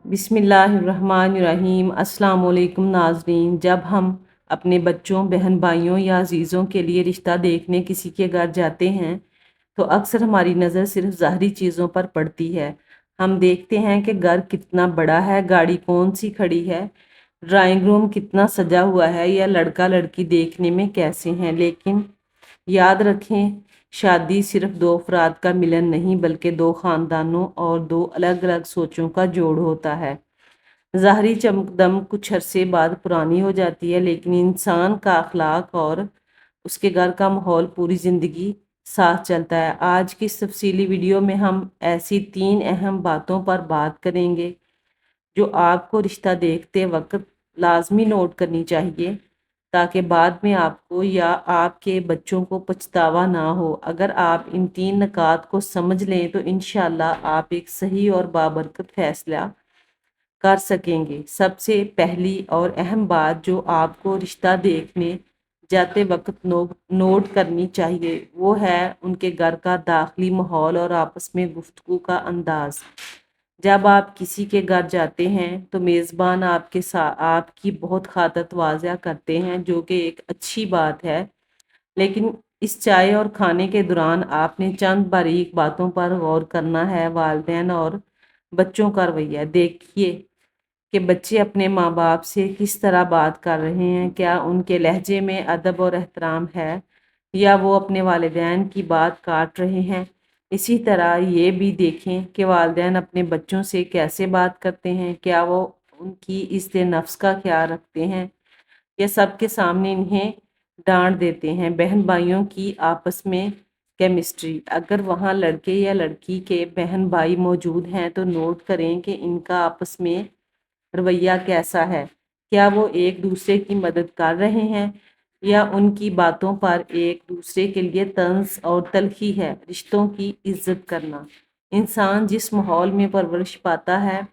बिस्मिल्लाहिर्रहमानिर्रहीम। अस्सलाम वालेकुम नाज़रीन। जब हम अपने बच्चों, बहन भाइयों या अजीज़ों के लिए रिश्ता देखने किसी के घर जाते हैं तो अक्सर हमारी नज़र सिर्फ ज़ाहरी चीज़ों पर पड़ती है। हम देखते हैं कि घर कितना बड़ा है, गाड़ी कौन सी खड़ी है, ड्राइंग रूम कितना सजा हुआ है या लड़का लड़की देखने में कैसे हैं। लेकिन याद रखें, शादी सिर्फ दो अफराद का मिलन नहीं बल्कि दो ख़ानदानों और दो अलग अलग सोचों का जोड़ होता है। ज़ाहरी चमकदम कुछ अरसे बाद पुरानी हो जाती है, लेकिन इंसान का अखलाक और उसके घर का माहौल पूरी ज़िंदगी साथ चलता है। आज की इस तफसीली वीडियो में हम ऐसी 3 अहम बातों पर बात करेंगे जो आपको रिश्ता देखते वक्त लाजमी नोट करनी चाहिए, ताकि बाद में आपको या आपके बच्चों को पछतावा ना हो। अगर आप इन 3 नुकात को समझ लें तो इंशाल्लाह आप एक सही और बाबरकत फैसला कर सकेंगे। सबसे पहली और अहम बात जो आपको रिश्ता देखने जाते वक्त नोट करनी चाहिए वो है उनके घर का दाखिली माहौल और आपस में गुफ्तगू का अंदाज। जब आप किसी के घर जाते हैं तो मेज़बान आपके साथ आपकी बहुत खातिर तवाज़ा करते हैं, जो कि एक अच्छी बात है। लेकिन इस चाय और खाने के दौरान आपने चंद बारीक बातों पर गौर करना है। वालिदैन और बच्चों का रवैया देखिए कि बच्चे अपने माँ बाप से किस तरह बात कर रहे हैं। क्या उनके लहजे में अदब और एहतराम है या वो अपने वालिदैन की बात काट रहे हैं। इसी तरह ये भी देखें कि वालिदैन अपने बच्चों से कैसे बात करते हैं। क्या वो उनकी इज़्ज़त नफ्स का ख्याल रखते हैं या सबके सामने इन्हें डांट देते हैं। बहन भाइयों की आपस में केमिस्ट्री, अगर वहाँ लड़के या लड़की के बहन भाई मौजूद हैं तो नोट करें कि इनका आपस में रवैया कैसा है। क्या वो एक दूसरे की मदद कर रहे हैं या उनकी बातों पर एक दूसरे के लिए तंज और तलखी है। रिश्तों की इज्जत करना, इंसान जिस माहौल में परवरिश पाता है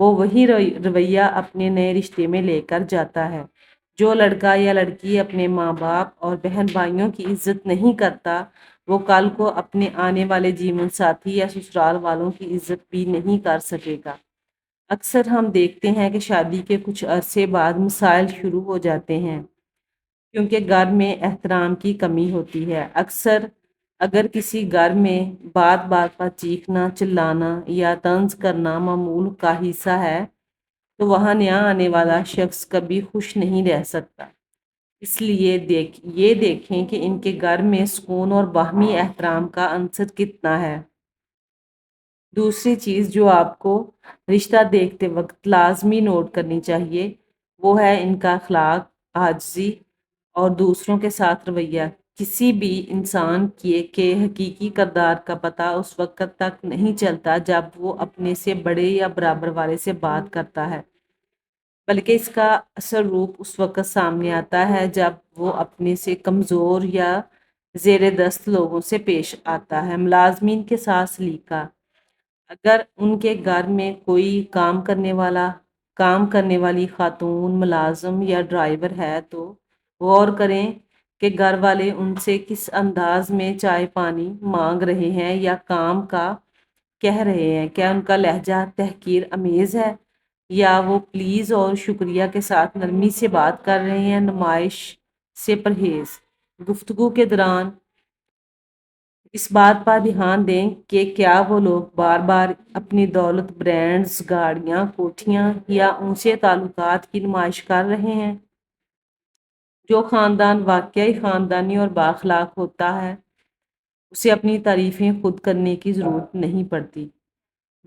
वो वही रवैया अपने नए रिश्ते में लेकर जाता है। जो लड़का या लड़की अपने माँ बाप और बहन भाइयों की इज्जत नहीं करता वो कल को अपने आने वाले जीवन साथी या ससुराल वालों की इज्जत भी नहीं कर सकेगा। अक्सर हम देखते हैं कि शादी के कुछ अरसे बाद मसाइल शुरू हो जाते हैं क्योंकि घर में एहतराम की कमी होती है। अक्सर अगर किसी घर में बात बात पर चीखना, चिल्लाना या तंज करना मामूल का हिस्सा है तो वहाँ नया आने वाला शख्स कभी खुश नहीं रह सकता। इसलिए ये देखें कि इनके घर में सुकून और बाहमी एहतराम का अंसर कितना है। दूसरी चीज़ जो आपको रिश्ता देखते वक्त लाजमी नोट करनी चाहिए वो है इनका अखलाक, आजिज़ी और दूसरों के साथ रवैया। किसी भी इंसान के हकीकी किरदार का पता उस वक्त तक नहीं चलता जब वो अपने से बड़े या बराबर वाले से बात करता है, बल्कि इसका असल रूप उस वक्त सामने आता है जब वो अपने से कमज़ोर या ज़ेर दस्त लोगों से पेश आता है। मुलाजमीन के साथ सलीका, अगर उनके घर में कोई काम करने वाली खातून, मुलाजम या ड्राइवर है तो गौर करें कि घर वाले उनसे किस अंदाज में चाय पानी मांग रहे हैं या काम का कह रहे हैं। क्या उनका लहजा तहकीर अमेज है या वो प्लीज़ और शुक्रिया के साथ नरमी से बात कर रहे हैं। नुमाइश से परहेज, गुफ्तगू के दौरान इस बात पर ध्यान दें कि क्या वो लोग बार बार अपनी दौलत, ब्रांड्स, गाड़ियाँ, कोठियाँ या ऊंचे ताल्लुकात की नुमाइश कर रहे हैं। जो ख़ानदान वाकई ख़ानदानी और बाअखलाक होता है उसे अपनी तारीफ़ें खुद करने की ज़रूरत नहीं पड़ती।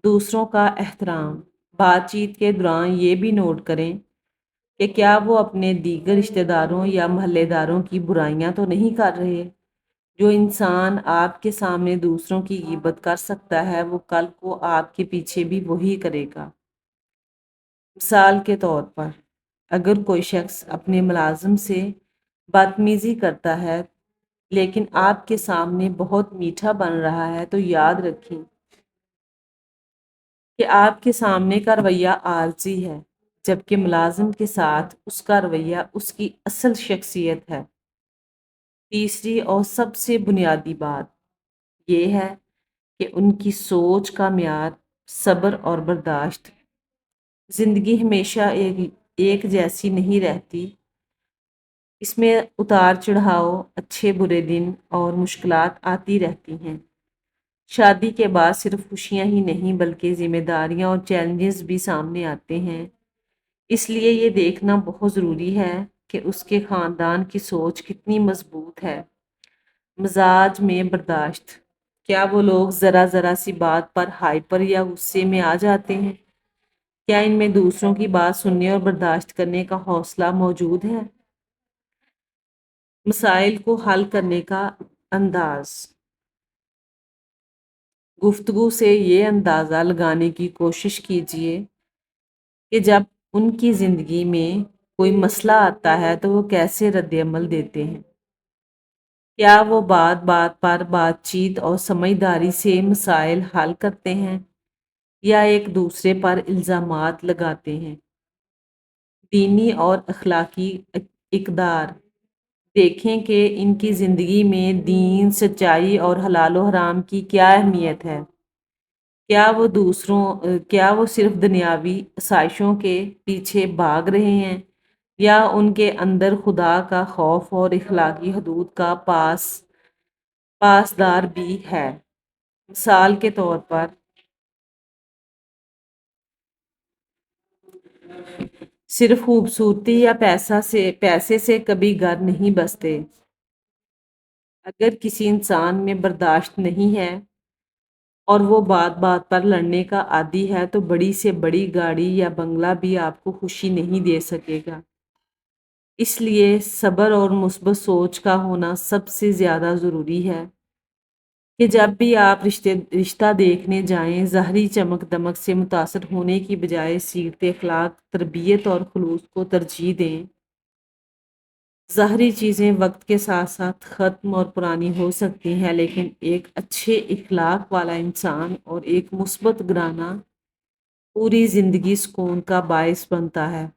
दूसरों का एहतराम, बातचीत के दौरान ये भी नोट करें कि क्या वो अपने दीगर रिश्तेदारों या महल्लेदारों की बुराइयां तो नहीं कर रहे। जो इंसान आपके सामने दूसरों की गिबत कर सकता है वो कल को आपके पीछे भी वही करेगा। मिसाल के तौर पर, अगर कोई शख्स अपने मुलाजिम से बदतमीजी करता है लेकिन आपके सामने बहुत मीठा बन रहा है तो याद रखें कि आपके सामने का रवैया आर्जी है, जबकि मुलाजिम के साथ उसका रवैया उसकी असल शख्सियत है। तीसरी और सबसे बुनियादी बात यह है कि उनकी सोच का म्यार सब्र और बर्दाश्त زندگی ہمیشہ ایک جیسی نہیں رہتی، اس میں اتار چڑھاؤ، اچھے برے دن اور مشکلات آتی رہتی ہیں۔ شادی کے بعد صرف خوشیاں ہی نہیں بلکہ ذمہ داریاں اور چیلنجز بھی سامنے آتے ہیں۔ اس لیے یہ دیکھنا بہت ضروری ہے کہ اس کے خاندان کی سوچ کتنی مضبوط ہے۔ مزاج میں برداشت، کیا وہ لوگ ذرا ذرا سی بات پر ہائپر یا غصے میں آ جاتے ہیں؟ کیا ان میں دوسروں کی بات سننے اور برداشت کرنے کا حوصلہ موجود ہے؟ مسائل کو حل کرنے کا انداز، گفتگو سے یہ اندازہ لگانے کی کوشش کیجیے کہ جب ان کی زندگی میں کوئی مسئلہ آتا ہے تو وہ کیسے رد عمل دیتے ہیں۔ کیا وہ بات بات پر بات چیت اور سمجھداری سے مسائل حل کرتے ہیں یا ایک دوسرے پر الزامات لگاتے ہیں؟ دینی اور اخلاقی اقدار، دیکھیں کہ ان کی زندگی میں دین، سچائی اور حلال و حرام کی کیا اہمیت ہے۔ کیا وہ صرف دنیاوی آسائشوں کے پیچھے بھاگ رہے ہیں یا ان کے اندر خدا کا خوف اور اخلاقی حدود کا پاسدار بھی ہے؟ مثال کے طور پر، صرف خوبصورتی یا پیسے سے کبھی گھر نہیں بستے۔ اگر کسی انسان میں برداشت نہیں ہے اور وہ بات بات پر لڑنے کا عادی ہے تو بڑی سے بڑی گاڑی یا بنگلہ بھی آپ کو خوشی نہیں دے سکے گا۔ اس لیے صبر اور مثبت سوچ کا ہونا سب سے زیادہ ضروری ہے کہ جب بھی آپ رشتہ دیکھنے جائیں، ظاہری چمک دمک سے متاثر ہونے کی بجائے سیرت اخلاق، تربیت اور خلوص کو ترجیح دیں۔ ظاہری چیزیں وقت کے ساتھ ساتھ ختم اور پرانی ہو سکتی ہیں، لیکن ایک اچھے اخلاق والا انسان اور ایک مثبت گھرانہ پوری زندگی سکون کا باعث بنتا ہے۔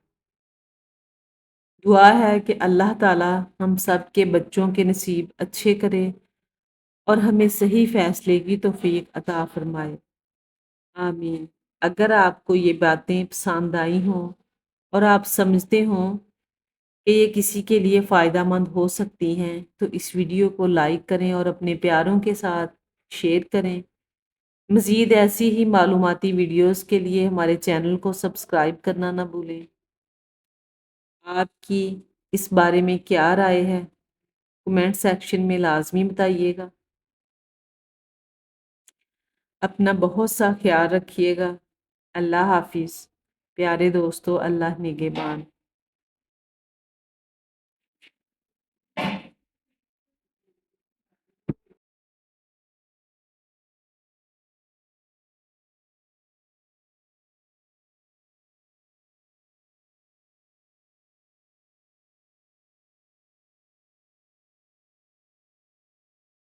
دعا ہے کہ اللہ تعالی ہم سب کے بچوں کے نصیب اچھے کرے اور ہمیں صحیح فیصلے کی توفیق عطا فرمائے۔ آمین۔ اگر آپ کو یہ باتیں پسند آئی ہوں اور آپ سمجھتے ہوں کہ یہ کسی کے لیے فائدہ مند ہو سکتی ہیں تو اس ویڈیو کو لائک کریں اور اپنے پیاروں کے ساتھ شیئر کریں۔ مزید ایسی ہی معلوماتی ویڈیوز کے لیے ہمارے چینل کو سبسکرائب کرنا نہ بھولیں۔ آپ کی اس بارے میں کیا رائے ہے؟ کمنٹ سیکشن میں لازمی بتائیے گا۔ اپنا بہت سا خیال رکھیے گا۔ اللہ حافظ۔ پیارے دوستو، اللہ نگہبان۔